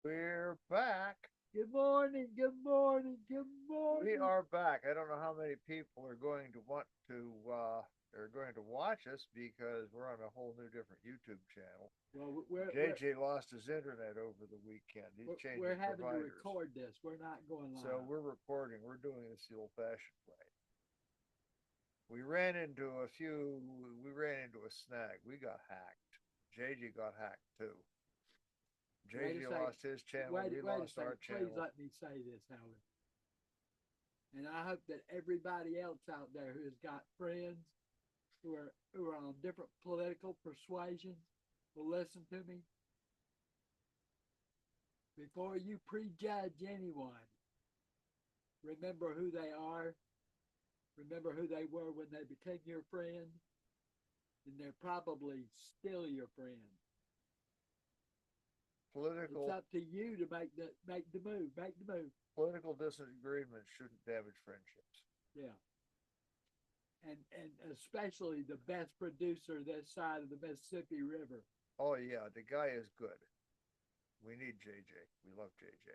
We're back. Good morning, good morning, good We morning. are back. I don't know how many people are going to want to are going to watch us because we're on a whole new different YouTube channel. Well, we're we're JJ lost his internet over the weekend. He's we're, we're changing having to providers. record this. We're not going So live. we're recording. We're doing this the old-fashioned way. We ran into a snag. We got hacked. JJ got hacked too. Wait a JJ second. lost his channel. Wait, We wait a lost second. our Please channel. let me say this, Howard. And I hope that everybody else out there who has got friends who are on different political persuasions will listen to me. Before you prejudge anyone, remember who they are. Remember who they were when they became your friend, and they're probably still your friend. It's Political up to you to make the move. Make the move. political disagreements shouldn't damage friendships. Yeah. And especially the best producer this side of the Mississippi River. Oh yeah, the guy is good. We need JJ. We love JJ.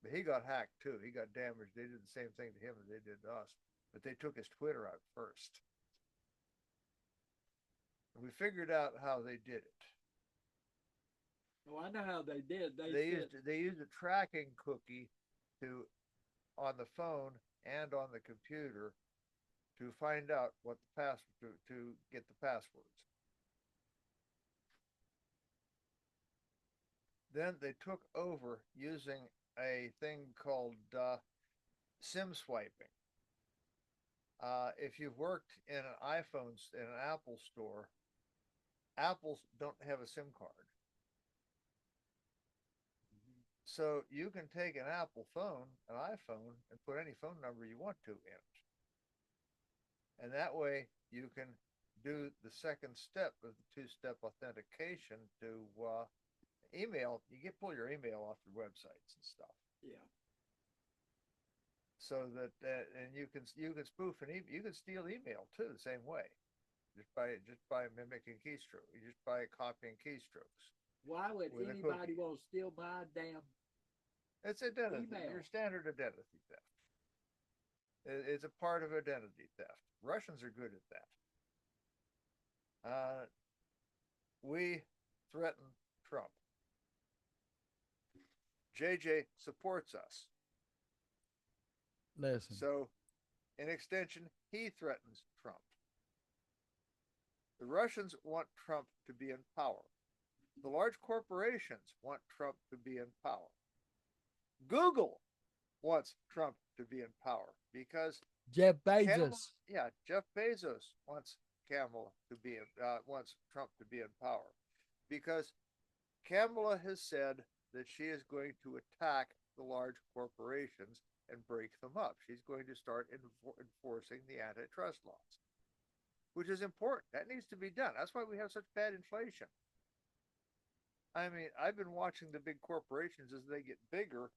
But he got hacked too. He got damaged. They did the same thing to him as they did to us. But they took his Twitter out first. And we figured out how they did it. Oh, I know how they did. They They said, used they used a tracking cookie to on the phone and on the computer to find out what the pass to get the passwords. Then they took over using a thing called SIM swiping. If you've worked in an iPhone in an Apple store, Apples don't have a SIM card, so you can take an Apple phone, an iPhone, and put any phone number you want to in it, and that way you can do the second step of the two-step authentication to email. You get pull your email off your websites and stuff. yeah. So that and you can spoof and you can steal email too the same way, just by mimicking keystrokes. You just by copying keystrokes Why would with a anybody cookie. want to steal my damn It's identity, your email? standard identity theft. It's a part of identity theft. Russians are good at that. We threaten Trump. JJ supports us. Listen, So, in extension, he threatens Trump. The Russians want Trump to be in power. The large corporations want Trump to be in power. Google wants Trump to be in power because Jeff Kamala, Bezos. yeah, Jeff Bezos wants Trump to be in power because Kamala has said that she is going to attack the large corporations and break them up. She's going to start enforcing the antitrust laws, which is important. That needs to be done. That's why we have such bad inflation. I mean, I've been watching the big corporations as they get bigger,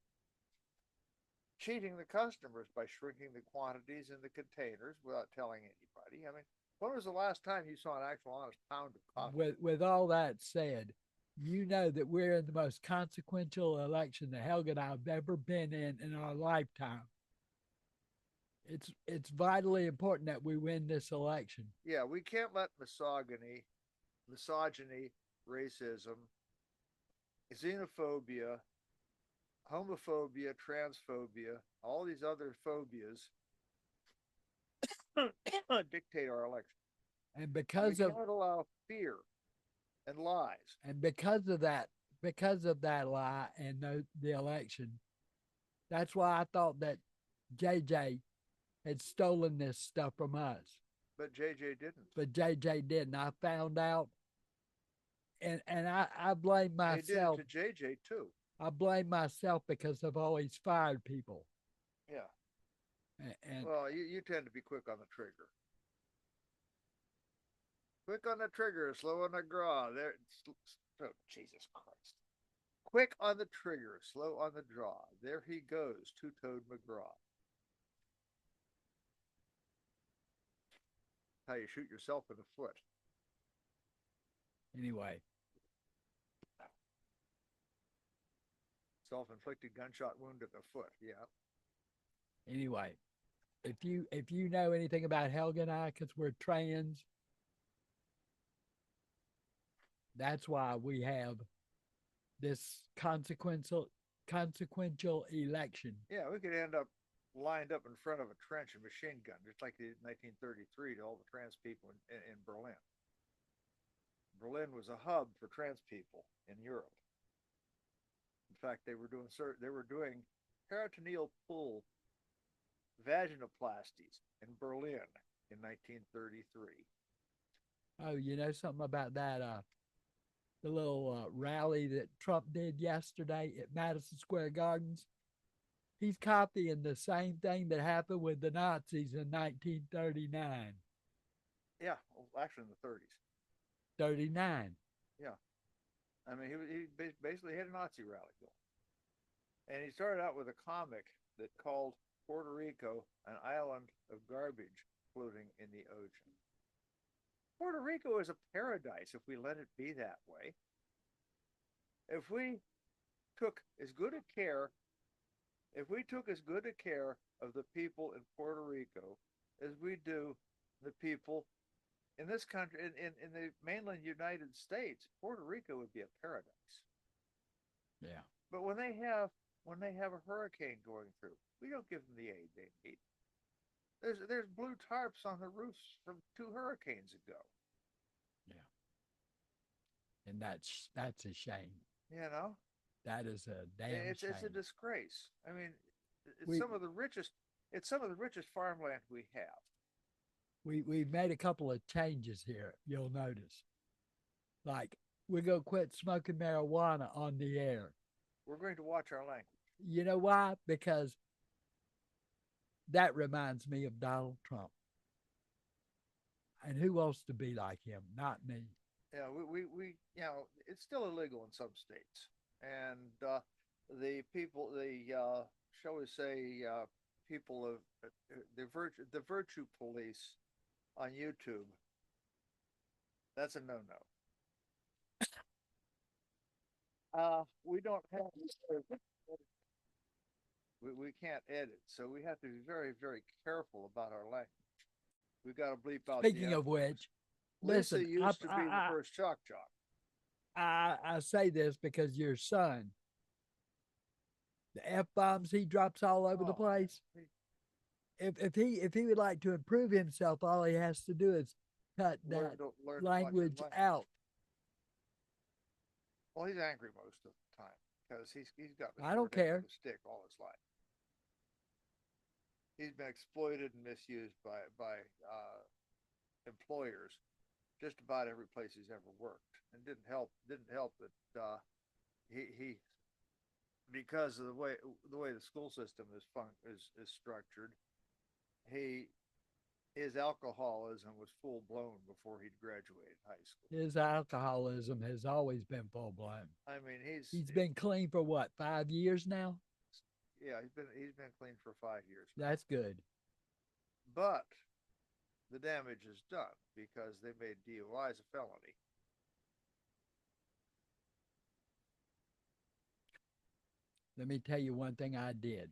cheating the customers by shrinking the quantities in the containers without telling anybody. I mean, when was the last time you saw an actual honest pound of coffee? With all that said, you know that we're in the most consequential election that Helga and I have ever been in our lifetime. It's vitally important that we win this election. Yeah, we can't let misogyny, racism, xenophobia, homophobia, transphobia, all these other phobias dictate our election. And And we because of cannot allow fear and lies. and because of that lie and the election, that's why I thought that JJ had stolen this stuff from us. But JJ didn't. But JJ didn't. I found out, and I blame He did it myself. to JJ too. I blame myself because I've always fired people. Yeah. And Well, you tend to be quick on the trigger. Quick on the trigger, slow on the draw. There. Oh, Jesus Christ. Quick on the trigger, slow on the draw. There he goes, two-toed McGraw. How you shoot yourself in the foot. anyway, Self-inflicted gunshot wound in the foot. Yeah. Anyway, if you know anything about Helga and I, because we're trans, that's why we have this consequential election. Yeah, we could end up lined up in front of a trench and machine gun, just like they did in 1933 to all the trans people in Berlin. Berlin was a hub for trans people in Europe. In fact, they were doing peritoneal pull vaginoplasties in Berlin in 1933. Oh, you know something about that? The little rally that Trump did yesterday at Madison Square Gardens. He's copying the same thing that happened with the Nazis in 1939. Yeah, well, actually in the 30s. 39. Yeah, I mean he basically had a Nazi rally going, and he started out with a comic that called Puerto Rico an island of garbage floating in the ocean. Puerto Rico is a paradise if we let it be that way. If we took as good a care, if we took as good a care of the people in Puerto Rico as we do the people in this country, in the mainland United States, Puerto Rico would be a paradise. Yeah. But when they have a hurricane going through, we don't give them the aid they need. There's blue tarps on the roofs from 2 hurricanes ago. Yeah. And that's a shame. You know, That is a damn it's a shame. disgrace. I mean, it's We some of the richest it's some of the richest farmland we have. we've made a couple of changes here, you'll notice. Like we're gonna quit smoking marijuana on the air. We're going to watch our language. You know why? Because that reminds me of Donald Trump. And who wants to be like him? Not me. Yeah, we it's still illegal in some states, and the people, shall we say, people of the virtue police on YouTube. That's a no-no. We don't have we can't edit, so we have to be very very careful about our language. We got to bleep out the Speaking F of words. which, Lisa listen, used to be the first shock jock. I say this because your son, the F bombs he drops all over the Oh, place. If he would like to improve himself, all he has to do is cut that learn to watch his language language. out. Well, he's angry most of the time because he's got the I don't short end of care. the stick all his life. He's been exploited and misused by employers just about every place he's ever worked, and didn't help that he because of the way the school system is structured. He His alcoholism was full blown before he'd graduated high school. His alcoholism has always been full blown. I mean, He's been clean for what, 5 years now? yeah, he's been clean for 5 years now. That's good. But the damage is done because they made DUIs a felony. Let me tell you one thing I did.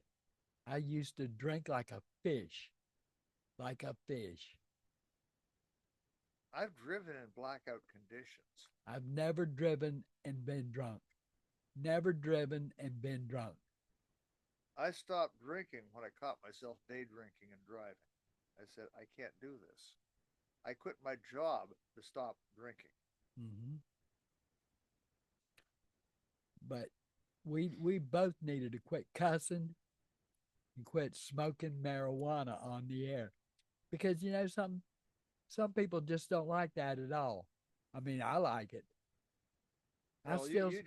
I used to drink like a fish, like a fish. I've driven in blackout conditions. I've never driven and been drunk. Never driven and been drunk. I stopped drinking when I caught myself day drinking and driving. I said, I can't do this. I quit my job to stop drinking. Mm-hmm. But we both needed to quit cussing and quit smoking marijuana on the air because you know some people just don't like that at all. I mean, I like it. I Well, still you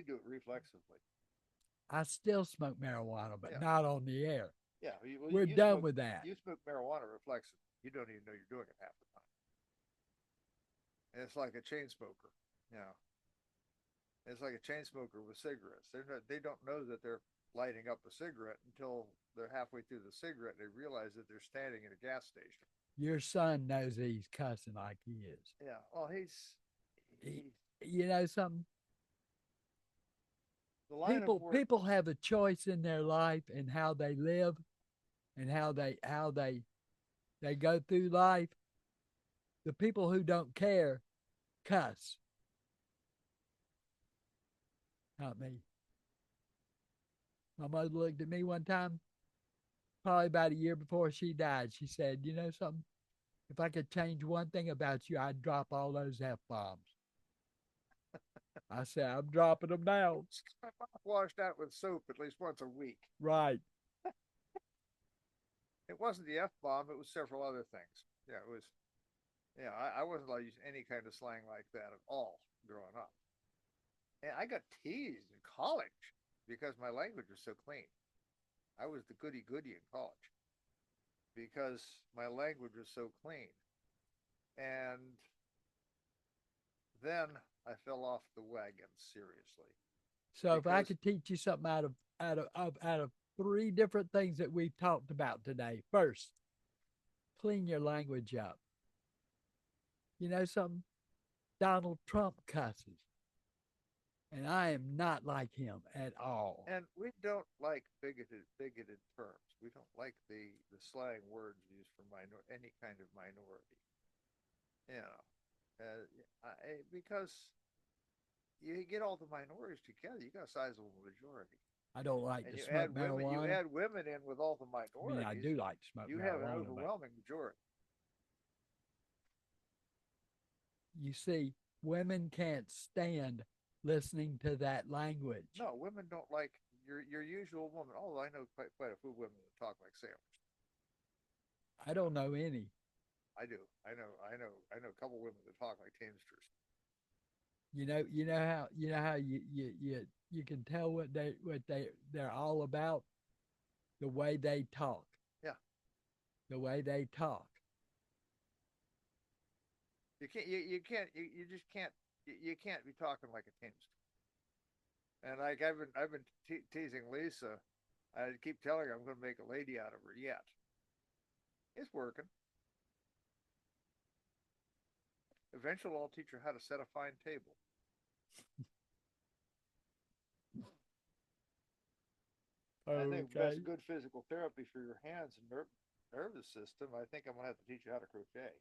do it reflexively. I still smoke marijuana, but Yeah, not on the air. yeah. We're You done smoke with that. you smoke marijuana reflexively. You don't even know you're doing it half the time. And it's like a chain smoker. You know, it's like a chain smoker with cigarettes. They don't know that they're lighting up a cigarette until they're halfway through the cigarette. And they realize that they're standing at a gas station. Your son knows he's cussing like he is. Yeah. Well, He, he's you know something? The line of People work. people have a choice in their life and how they live and how they go through life. The people who don't care cuss, not me. My mother looked at me one time, probably about a year before she died. She said, "You know something? If I could change one thing about you, I'd drop all those F bombs." I said, "I'm dropping them now." My mouth washed out with soap at least once a week. Right. It wasn't the F bomb, it was several other things. Yeah, it was, yeah, I wasn't allowed to use any kind of slang like that at all growing up. And I got teased in college because my language was so clean. I was the goody goody in college because my language was so clean. And then I fell off the wagon seriously So if I because could teach you something out of three different things that we've talked about today. First, clean your language up. You know something? Donald Trump cusses, and I am not like him at all. and we don't like bigoted terms. We don't like the slang words used for any kind of minority. You know, because you get all the minorities together, you got a sizable majority, I don't like and to you smoke add women, you marijuana. add women in with all the I mean, I minorities, do like to smoke you have an marijuana, but overwhelming majority. you see, women can't stand listening to that language. No, women don't like your usual woman. Although I know quite a few women that talk like sailors. I don't know any. I do. I know a couple women that talk like teamsters. You know how you can tell what they're all about, the way they talk, Yeah, the way they talk. you just can't you can't be talking like a teamster. And like I've been teasing Lisa. I keep telling her I'm going to make a lady out of her yet. It's working. Eventually, I'll teach her how to set a fine table. I think that's Okay. good physical therapy for your hands and nervous system. I think I'm going to have to teach you how to crochet.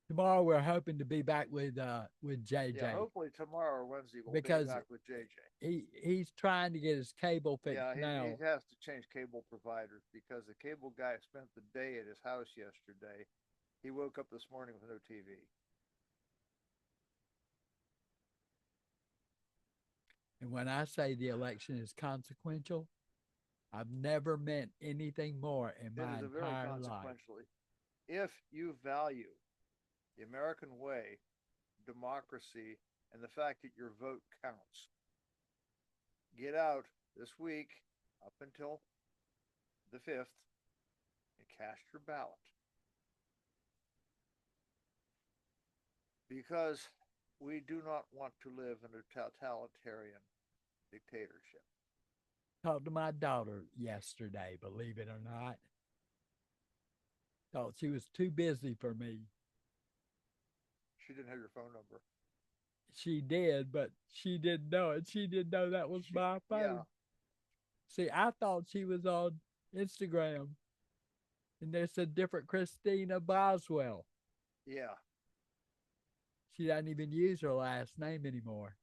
Tomorrow we're hoping to be back with Yeah, JJ hopefully tomorrow or Wednesday we'll be because back with JJ. he's trying to get his cable fixed Yeah, he now. has to change cable providers because the cable guy spent the day at his house yesterday. He woke up this morning with no TV. And when I say the election is consequential, I've never meant anything more in It my is a very entire life. consequentially. If you value the American way, democracy, and the fact that your vote counts, get out this week up until the 5th and cast your ballot. Because we do not want to live in a totalitarian dictatorship. Talked to my daughter yesterday, believe it or not. Thought she was too busy for me. She didn't have your phone number. She did, but she didn't know it. She didn't know that was my phone. Yeah, See, I thought she was on Instagram, and there's a different Christina Boswell. yeah. She doesn't even use her last name anymore.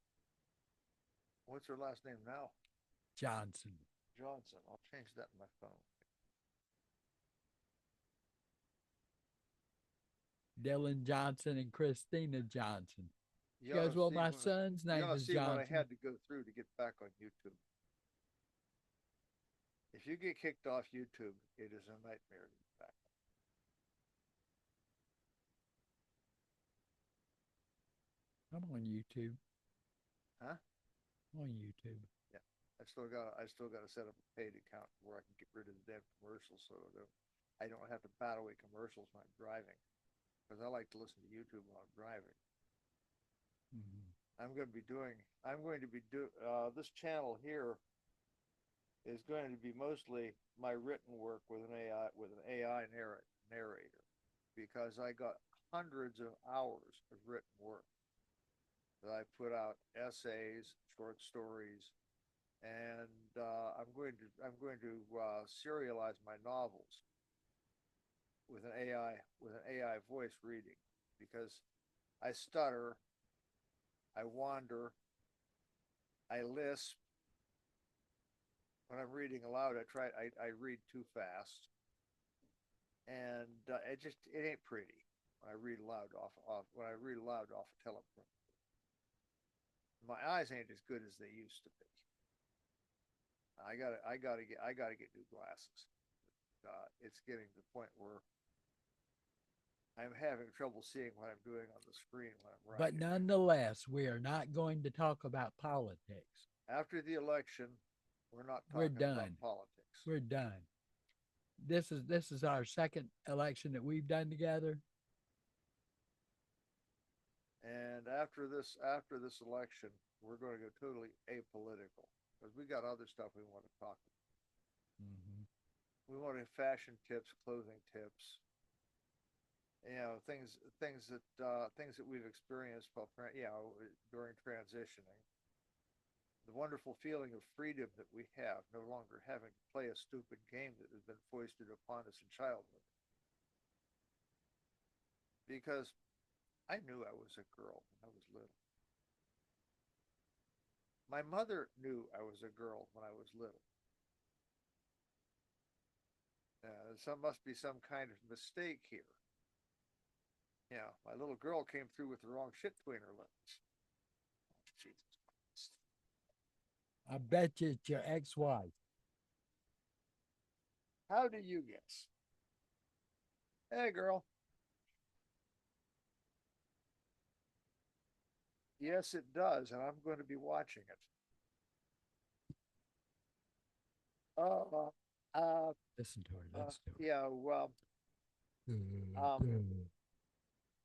What's her last name now? Johnson. Johnson. I'll change that in my phone. Dylan Johnson and Christina Johnson. She You ought goes, to "Well, see my what son's you name ought to is see what I Johnson." had to go through to get back on YouTube. If you get kicked off YouTube, it is a nightmare to get back. I'm on YouTube. Huh? I'm on YouTube. Yeah. I still got to set up a paid account where I can get rid of the damn commercials so I don't have to bat away commercials when I'm driving because I like to listen to YouTube while I'm driving. Mm-hmm. I'm going to be this channel here is going to be mostly my written work with an AI narrator because I got hundreds of hours of written work that I put out essays, short stories, and I'm going to serialize my novels with an AI voice reading because I stutter, I wander, I lisp when I'm reading aloud. I read too fast, and it ain't pretty when I read aloud off a teleprompter. My eyes ain't as good as they used to be. I gotta get new glasses. It's getting to the point where I'm having trouble seeing what I'm doing on the screen when I'm But writing. nonetheless, we are not going to talk about politics. After the election, we're not We're talking about done. politics. We're done. This is our second election that we've done together. And after this election, we're going to go totally apolitical because we got other stuff we want to talk about. Mm-hmm. We want to fashion tips, clothing tips, things that we've experienced while during transitioning. The wonderful feeling of freedom that we have, no longer having to play a stupid game that has been foisted upon us in childhood. Because I knew I was a girl when I was little. My mother knew I was a girl when I was little. Some must be some kind of mistake here. My little girl came through with the wrong shit between her lips. Jesus Christ. I bet you it's your ex-wife. How do you guess? Hey, girl. Yes, it does, and I'm going to be watching it. Uh, uh, Listen to her. Listen to yeah, well, um,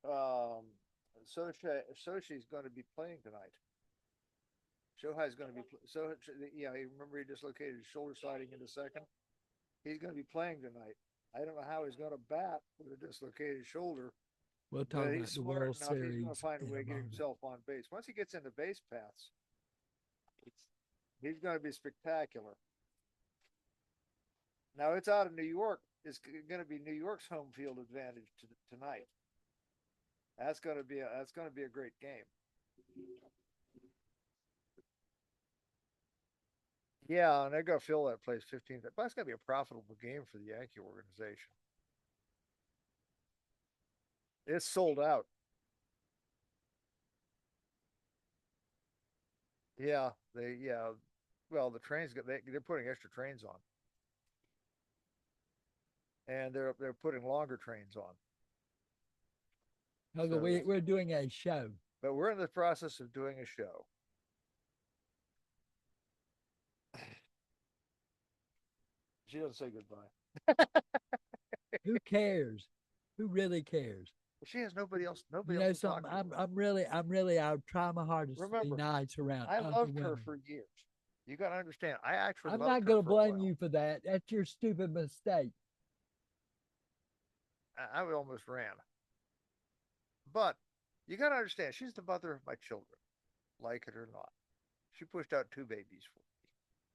her. um, Sochi's going to be playing tonight. Shohei's going to be you remember he dislocated his shoulder sliding into second. He's going to be playing tonight. I don't know how he's going to bat with a dislocated shoulder, We'll talk but about he's the smart World enough. He's going to Series find a in way a to get moment. himself on base. Once he gets into base paths, he's going to be spectacular. Now it's out of New York. It's going to be New York's home field advantage tonight. That's going to be a great game. Yeah, and they're going to fill that place 15. But that's going to be a profitable game for the Yankee organization. It's sold out. Yeah. Well, the trains they're putting extra trains on, and they're putting longer trains on. Okay, So, we're doing a show. but we're in the process of doing a show. She doesn't say goodbye. Who cares? Who really cares? She has nobody else. Nobody You else know to talk something? to. I'll try my hardest to be Remember, nice around I other loved her women. for years. You got to understand. I actually I'm loved not her going to for a blame while. you for that. That's your stupid mistake. I almost ran, but you got to understand. She's the mother of my children, like it or not. She pushed out two babies for me.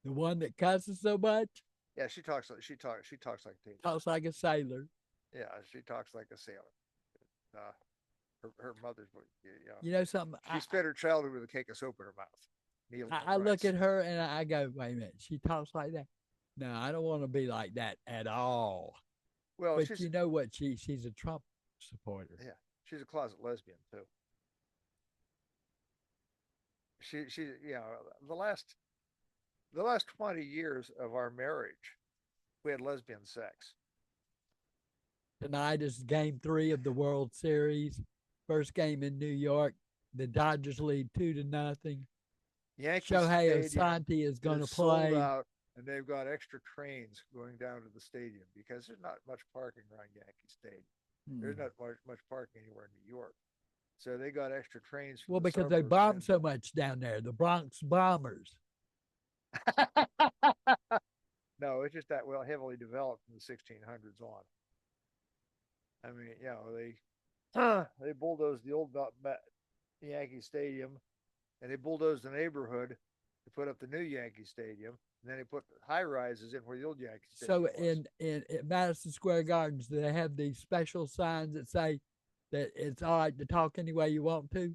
The one that cusses so much Yeah, she talks like Tate. talks like a sailor. Yeah, she talks like a sailor. Uh, her mother's, You know something? she spent her childhood with a cake of soap in her mouth, kneeling on I look rice. at her and I go, wait a minute, she talks like that. No, I don't want to be like that at all. Well, But you know what? She's a Trump supporter. yeah, she's a closet lesbian too. She the last 20 years of our marriage, we had lesbian sex. Tonight is game 3 of the World Series. First game in New York. The Dodgers lead 2-0. Yankee Shohei Stadium Ohtani is going to is sold play. out, and they've got extra trains going down to the stadium because there's not much parking around Yankee Stadium. There's not much parking anywhere in New York. So they got extra trains from Well, the because they suburbs bomb in. so much down there, the Bronx Bombers. No, it's just that heavily developed from the 1600s on. I mean, they bulldozed the old Yankee Stadium, and they bulldozed the neighborhood to put up the new Yankee Stadium, and then they put high rises in where the old Yankee Stadium So was. in at Madison Square Gardens, do they have these special signs that say that it's all right to talk any way you want to?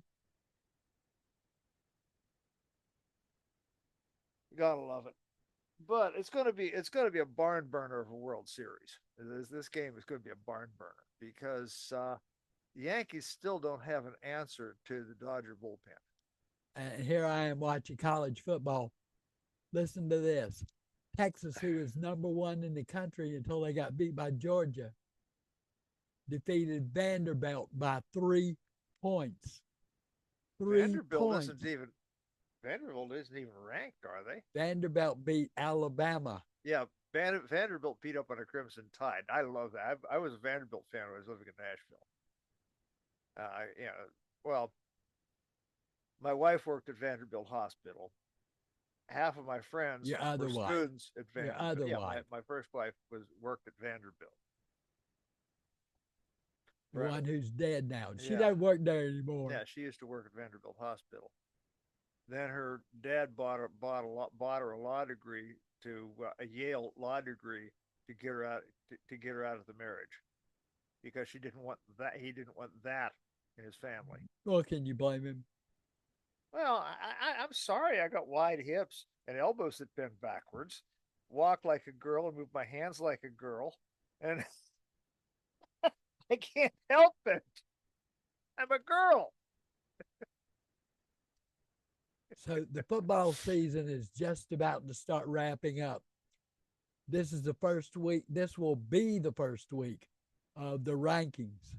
You gotta love it. But it's gonna be a barn burner of a World Series. This game is going to be a barn burner because the Yankees still don't have an answer to the Dodger bullpen. And here I am watching college football. Listen to this. Texas, who was #1 in the country until they got beat by Georgia, defeated Vanderbilt by 3 points. Three Vanderbilt points. isn't even Vanderbilt isn't even ranked, are they? Vanderbilt beat Alabama. Yeah, Vanderbilt beat up on a Crimson Tide. I love that. I was a Vanderbilt fan when I was living in Nashville. You know, well, my wife worked at Vanderbilt Hospital. Half of my friends Your other were wife. students at Your Vanderbilt. other Yeah, wife. my first wife was worked at Vanderbilt. The Right. one who's dead now. She Yeah, doesn't work there anymore. yeah. She used to work at Vanderbilt Hospital. Then her dad bought her a law degree to a Yale law degree to get her out to get her out of the marriage because she didn't want that. He didn't want that in his family. Well, can you blame him? Well, I'm sorry. I got wide hips and elbows that bend backwards, walk like a girl and move my hands like a girl, and I can't help it. I'm a girl. So the football season is just about to start wrapping up. This is the first week. This will be the first week of the rankings.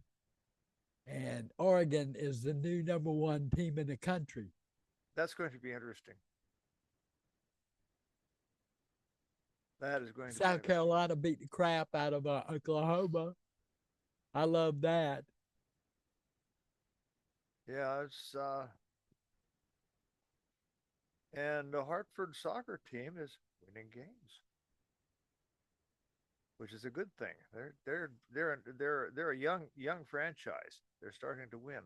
And Oregon is the new #1 team in the country. That's going to be interesting. That is going to be South interesting. Carolina beat the crap out of Oklahoma. I love that. Yeah, it's and the Hartford soccer team is winning games, which is a good thing. They're a young franchise. They're starting to win,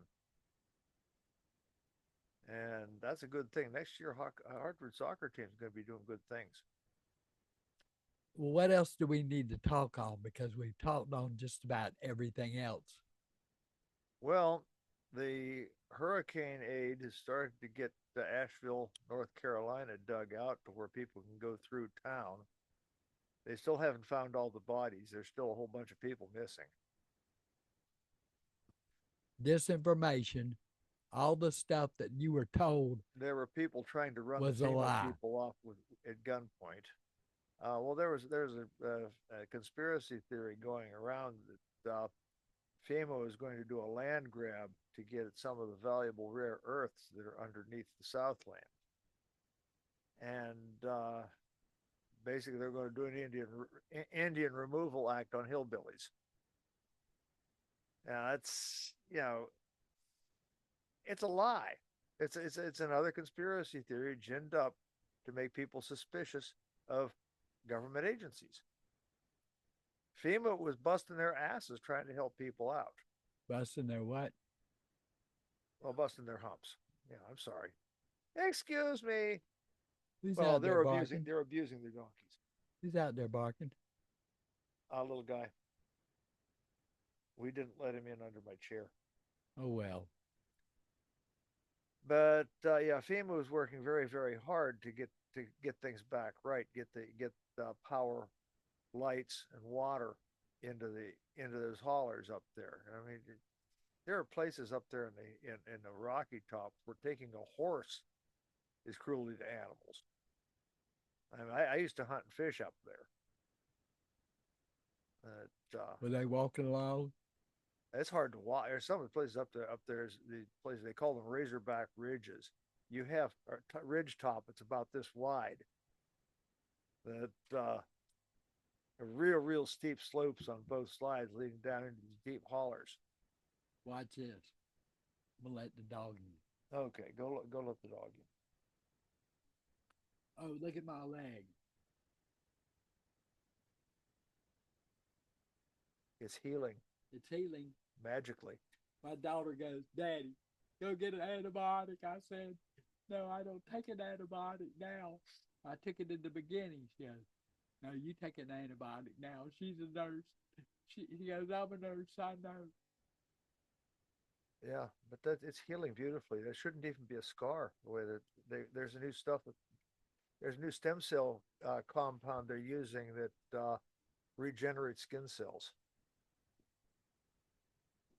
and that's a good thing. Next year, Hartford soccer team is going to be doing good things. Well, what else do we need to talk on? Because we've talked on just about everything else. Well, the hurricane aid has started to get the Asheville, North Carolina dug out to where people can go through town. They still haven't found all the bodies. There's still a whole bunch of people missing. Disinformation, all the stuff that you were told There were people trying to run the was a FEMA lie. people off at gunpoint. Well, there's a conspiracy theory going around that FEMA was going to do a land grab to get at some of the valuable rare earths that are underneath the Southland, and basically they're going to do an Indian removal act on hillbillies. Now that's it's a lie. It's another conspiracy theory ginned up to make people suspicious of government agencies. FEMA was busting their asses trying to help people out. Busting their what? Well, busting their humps. Yeah, I'm sorry. Excuse me. Who's Well, out there barking? they're abusing their donkeys. Who's out there barking? A little guy. We didn't let him in under my chair. Oh well. But yeah, FEMA was working very, very hard to get things back right, get the power, lights, and water into those haulers up there. I mean, there are places up there in the Rocky Top where taking a horse is cruelty to animals. I mean, I used to hunt and fish up there. Were they walking along? It's hard to walk. There's some of the places up there. Up there's the places they call them Razorback Ridges. You have a ridge top. It's about this wide. That real steep slopes on both sides leading down into these deep hollers. Watch this. I'm gonna let the dog in. Okay, go let the dog in. Oh, look at my leg. It's healing It's healing. magically. My daughter goes, Daddy, go get an antibiotic. I said, no, I don't take an antibiotic now. I took it in the beginning. She goes, no, you take an antibiotic now. She's a nurse. He goes, I'm a nurse. I know. Yeah, but it's healing beautifully. There shouldn't even be a scar. The way that there's a new stuff that there's a new stem cell compound they're using that regenerates skin cells,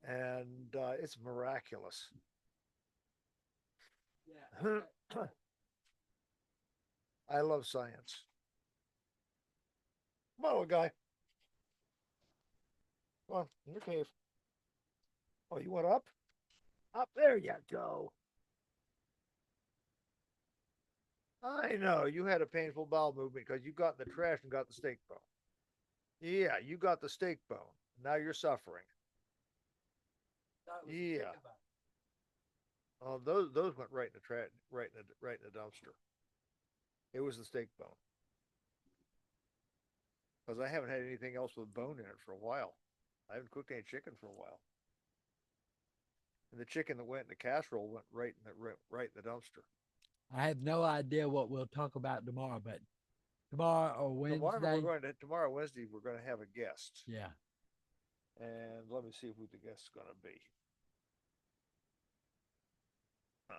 and it's miraculous. Yeah. Okay. I love science. Come on, little guy. Come on, in your cave. Oh, you want up? Up there you go. I know you had a painful bowel movement because you got in the trash and got the steak bone. Yeah, you got the steak bone. Now you're suffering. That was a Yeah. chicken bone. Oh, those went right in the trash, right in the dumpster. It was the steak bone because I haven't had anything else with bone in it for a while. I haven't cooked any chicken for a while, and the chicken that went in the casserole went right in the dumpster. I have no idea what we'll talk about tomorrow, but tomorrow or Wednesday. Tomorrow Wednesday we're going to have a guest, Yeah. and let me see who the guest is going to be. Uh,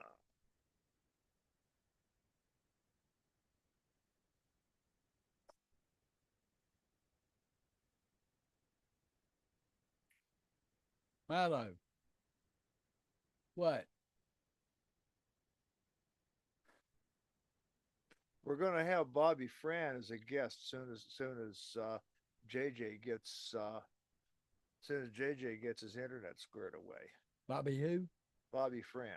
Milo. What? we're going to have Bobby Fran as a guest JJ gets soon as JJ gets his internet squared away. Bobby who? Bobby Fran.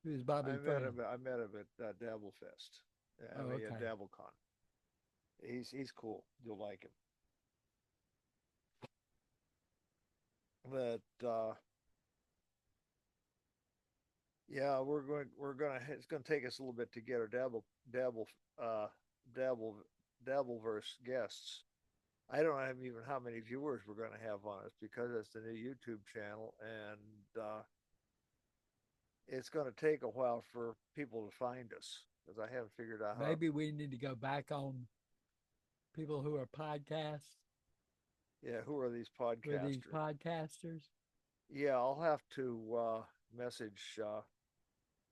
Who's Bobby Friend? I met him at Dabble Fest. I Oh, mean, at okay. DabbleCon. He's cool. You'll like him. But yeah, it's going to take us a little bit to get our uh Dabble Dabbleverse guests. I don't have even how many viewers we're going to have on us because it's the new YouTube channel, and it's going to take a while for people to find us because I haven't figured out how. Maybe we need to go back on people who are podcasts. Yeah, who are these Who are these podcasters? podcasters? Yeah, I'll have to message.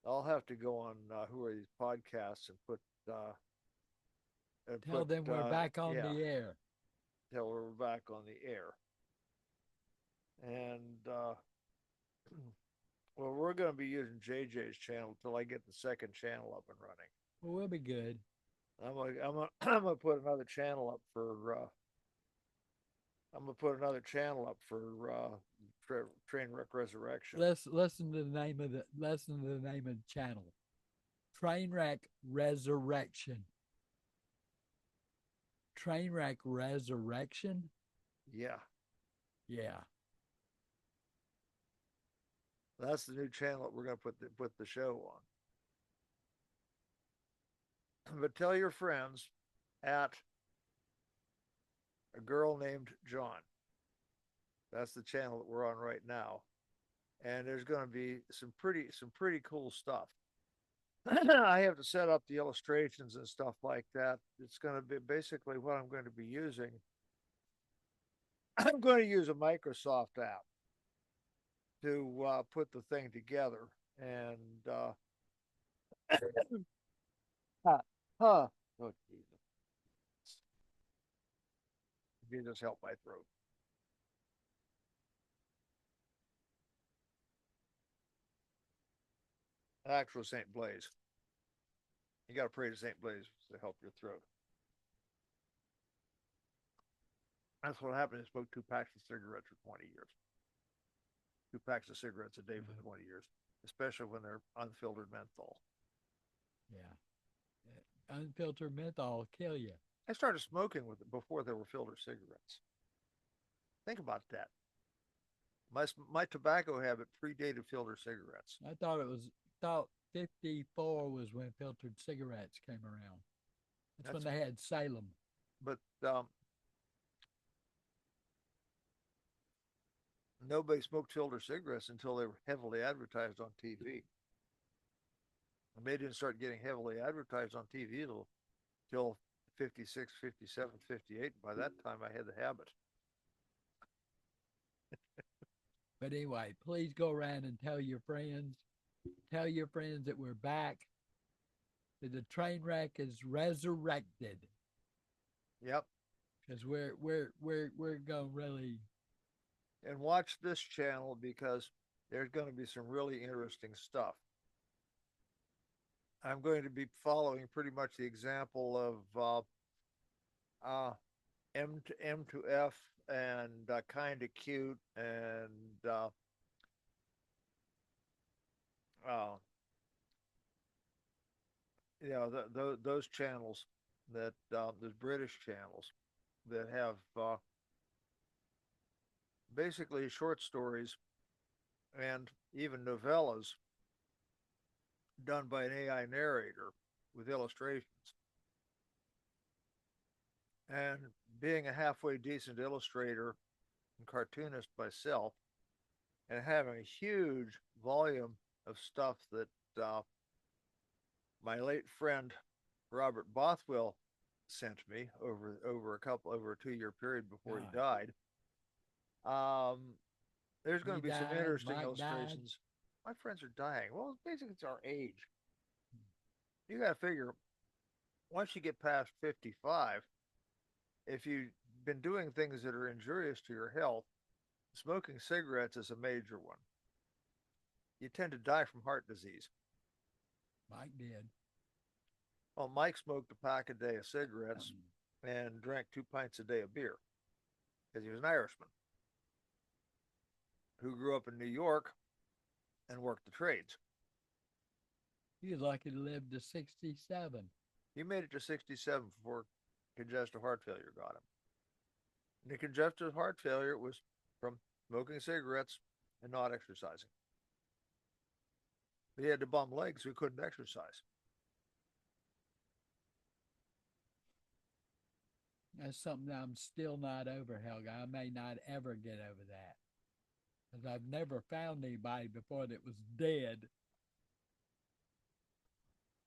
I'll have to go on who are these podcasts and Tell put them we're back on yeah, the air. till we're back on the air. And well, we're going to be using JJ's channel till I get the second channel up and running. Well, we'll be good. I'm gonna put another channel up for I'm gonna put another channel up for Trainwreck Resurrection. Let's listen to the name of the channel. Trainwreck Resurrection. Trainwreck Resurrection. Yeah, Yeah. that's the new channel that we're gonna put the show on. But tell your friends at a girl named John. That's the channel that we're on right now, and there's going to be some pretty cool stuff. I have to set up the illustrations and stuff like that. It's going to be basically what I'm going to be using. I'm going to use a Microsoft app to put the thing together, and huh. Oh Jesus! Jesus help my throat. Actual Saint Blaise. You got to pray to Saint Blaise to help your throat. That's what happened. I smoked 2 packs of cigarettes for 20 years. 2 packs of cigarettes a day for 20 years, especially when they're unfiltered menthol. Yeah. Unfiltered menthol will kill you. I started smoking with it before there were filtered cigarettes. Think about that. My tobacco habit predated filter cigarettes. I thought 54 was when filtered cigarettes came around. That's when they had Salem. But nobody smoked filter cigarettes until they were heavily advertised on TV. And they didn't start getting heavily advertised on TV till 56, 57, 58. By that time, I had the habit. But anyway, please go around and tell your friends. Tell your friends that we're back. That the train wreck is resurrected. Yep. Because we're gonna really. And watch this channel because there's going to be some really interesting stuff. I'm going to be following pretty much the example of M to F and kind of cute and uh, those channels that those British channels that have basically short stories and even novellas done by an AI narrator with illustrations. And being a halfway decent illustrator and cartoonist myself, and having a huge volume of stuff that my late friend Robert Bothwell sent me over a 2-year period before he died. There's going to be some interesting illustrations. My friends are dying. Well, basically, it's our age. You got to figure once you get past 55, if you've been doing things that are injurious to your health, smoking cigarettes is a major one. You tend to die from heart disease. Mike did. Well, Mike smoked a pack a day of cigarettes and drank 2 pints a day of beer because he was an Irishman who grew up in New York and worked the trades. He was lucky to live to 67. He made it to 67 before congestive heart failure got him. And the congestive heart failure was from smoking cigarettes and not exercising. He had to bum legs, so he couldn't exercise. That's something that I'm still not over, Helga. I may not ever get over that. Because I've never found anybody before that was dead.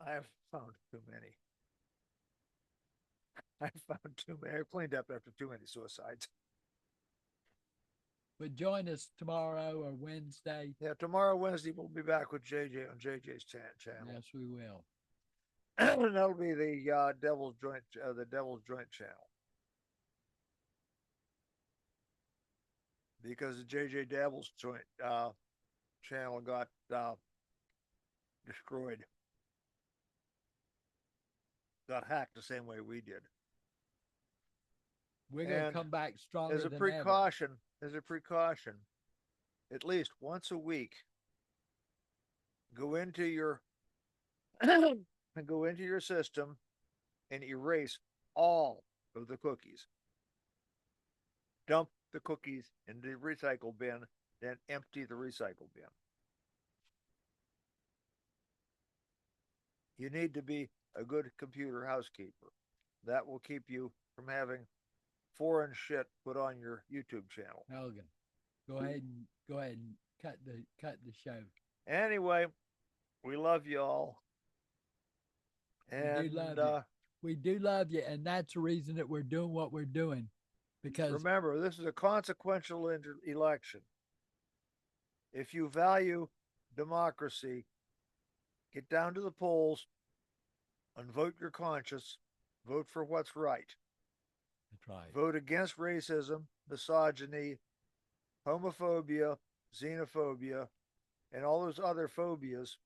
I have found too many. I found too many. I cleaned up after too many suicides. But join us tomorrow or Wednesday. Yeah, tomorrow, Wednesday, we'll be back with JJ on JJ's channel. Yes, we will. And that'll be the Devil's Joint channel. Because the JJ Devil's Joint channel got destroyed. Got hacked the same way we did. We're going to come back stronger as a than precaution, at least once a week, go into your system and erase all of the cookies. Dump the cookies in the recycle bin, then empty the recycle bin. You need to be a good computer housekeeper. That will keep you from having foreign shit put on your YouTube channel. Helga, go ahead and cut the show. Anyway, we love y'all. And we do love you, and that's the reason that we're doing what we're doing. Because remember, this is a consequential election. If you value democracy, get down to the polls and vote your conscience. Vote for what's right. That's right. Vote against racism, misogyny, homophobia, xenophobia, and all those other phobias,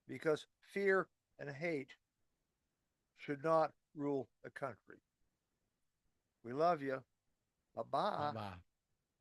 because fear and hate should not rule a country. We love you. Bye-bye. Bye-bye.